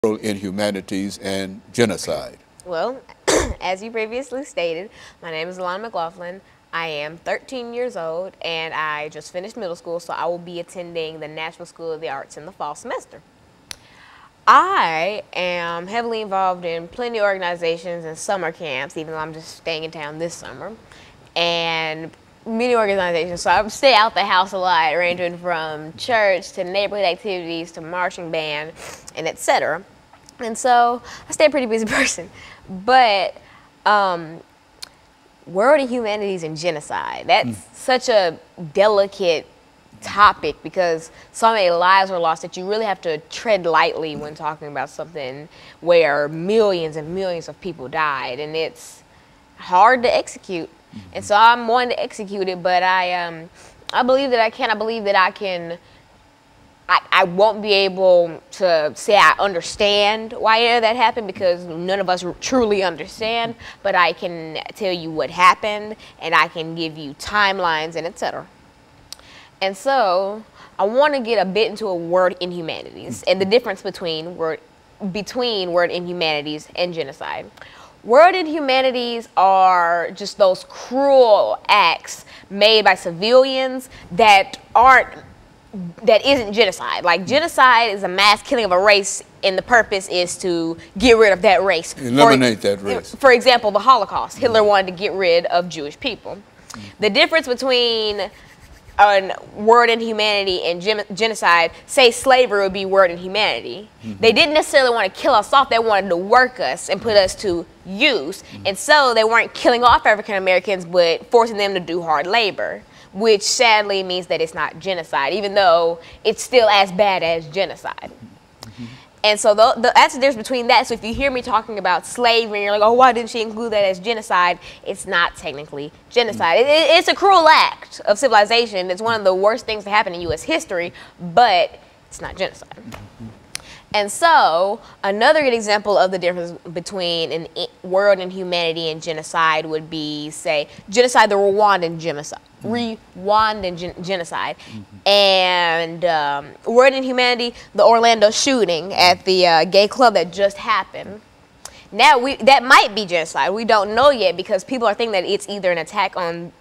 Inhumanities and Genocide? Well, as you previously stated, my name is Alana McLaughlin. I am 13 years old and I just finished middle school, so I will be attending the National School of the Arts in the fall semester. I am heavily involved in plenty of organizations and summer camps, even though I'm just staying in town this summer, and many organizations. So I stay out the house a lot, ranging from church to neighborhood activities to marching band and etc. And so I stay a pretty busy person. But World Inhumanities and Genocide, that's such a delicate topic because so many lives were lost that you really have to tread lightly when talking about something where millions and millions of people died, and it's hard to execute. And so I'm wanting to execute it, but I believe that I can. I believe that I can. I won't be able to say I understand why that happened because none of us truly understand, but I can tell you what happened and I can give you timelines and etc. And so I want to get a bit into a word inhumanities and the difference between word inhumanities and genocide. Word inhumanities are just those cruel acts made by civilians that isn't genocide. Like genocide is a mass killing of a race and the purpose is to get rid of that race. Eliminate that race. For example, the Holocaust. Hitler wanted to get rid of Jewish people. The difference between word inhumanity and genocide, say slavery would be word inhumanity. They didn't necessarily want to kill us off, they wanted to work us and put us to use. And so they weren't killing off African Americans but forcing them to do hard labor, which sadly means that it's not genocide, even though it's still as bad as genocide. And so that's the difference between that. So if you hear me talking about slavery and you're like, oh, why didn't she include that as genocide? It's not technically genocide. It's a cruel act of civilization. It's one of the worst things to happen in U.S. history, but it's not genocide. And so another good example of the difference between world inhumanity and genocide would be, say, genocide, the Rwandan genocide. Genocide, and word inhumanity, the Orlando shooting at the gay club that just happened. Now that might be genocide. We don't know yet because people are thinking that it's either an attack on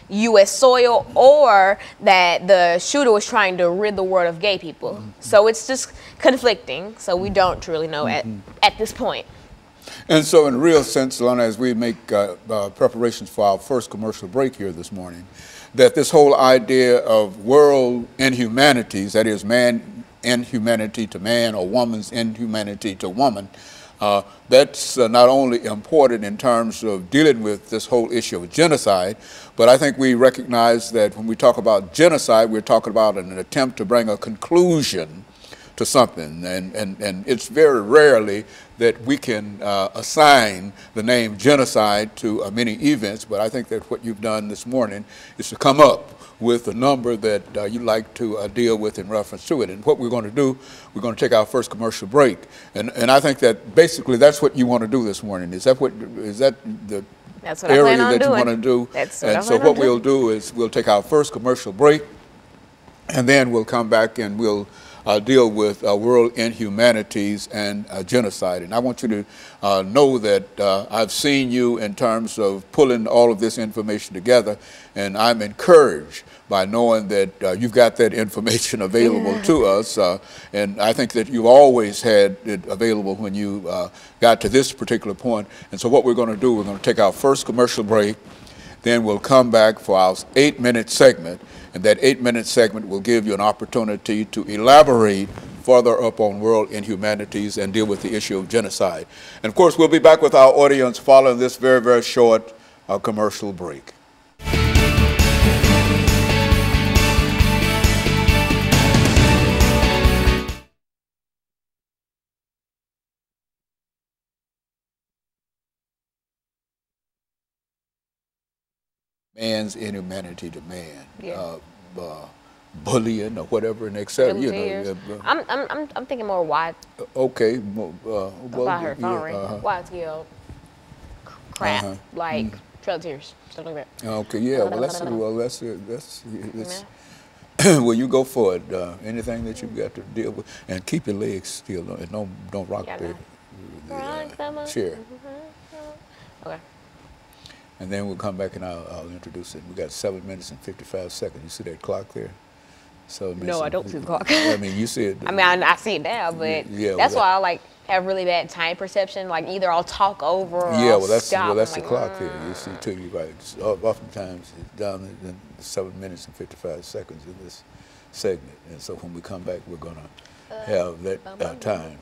U.S. soil or that the shooter was trying to rid the world of gay people. So it's just conflicting. So we don't truly know at this point. And so in a real sense, Alana, as we make preparations for our first commercial break here this morning, that this whole idea of world inhumanities, that is man inhumanity to man or woman's inhumanity to woman, that's not only important in terms of dealing with this whole issue of genocide, but I think we recognize that when we talk about genocide, we're talking about an attempt to bring a conclusion to something, and it's very rarely that we can assign the name genocide to many events, but I think that what you've done this morning is to come up with a number that you'd like to deal with in reference to it. And what we're going to do, we're going to take our first commercial break, and I think that basically that's what you want to do this morning. Is that the that's what area I plan on that doing. You want to do? That's what and I so plan what on we'll doing. do is we'll take our first commercial break, and then we'll come back and we'll deal with world inhumanities and genocide. And I want you to know that I've seen you in terms of pulling all of this information together, and I'm encouraged by knowing that you've got that information available to us. And I think that you've always had it available when you got to this particular point. And so what we're going to do, we're going to take our first commercial break, then we'll come back for our 8-minute segment. And that 8-minute segment will give you an opportunity to elaborate further up on world inhumanities and deal with the issue of genocide. And of course, we'll be back with our audience following this very, very short commercial break. Man's inhumanity to man, bullying or whatever, and etc. You know, I'm thinking more wide. Okay, About her phone ring. Wide scale crap like Trail of Tears, stuff like that. Okay, yeah. Well, that's Well, you go for it. Anything that you've got to deal with, and keep your legs still, and don't rock Yeah, the no. chair. Okay. And then we'll come back and I'll introduce it. We got 7 minutes and 55 seconds. You see that clock there? So No, I don't see the clock. I mean, you see it. I mean, I see it now, but Yeah, that's why I like have really bad time perception. Like either I'll talk over or yeah, I'll well, that's stop. the clock there. You see, too. You right. Oftentimes, it's down in 7 minutes and 55 seconds in this segment, and so when we come back, we're gonna have that time.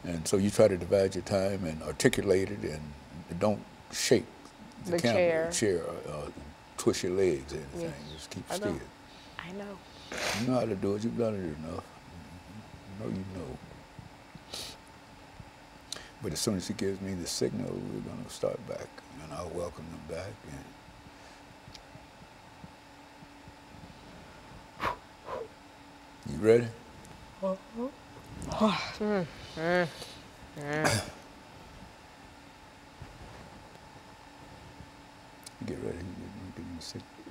And so you try to divide your time and articulate it, and don't shake the camera, chair, or twist your legs or anything. Yes. Just keep still. I know. You know how to do it. You've done it enough. You know. But as soon as he gives me the signal, we're going to start back, and I'll welcome them back. And you ready? Get ready. Give me a signal.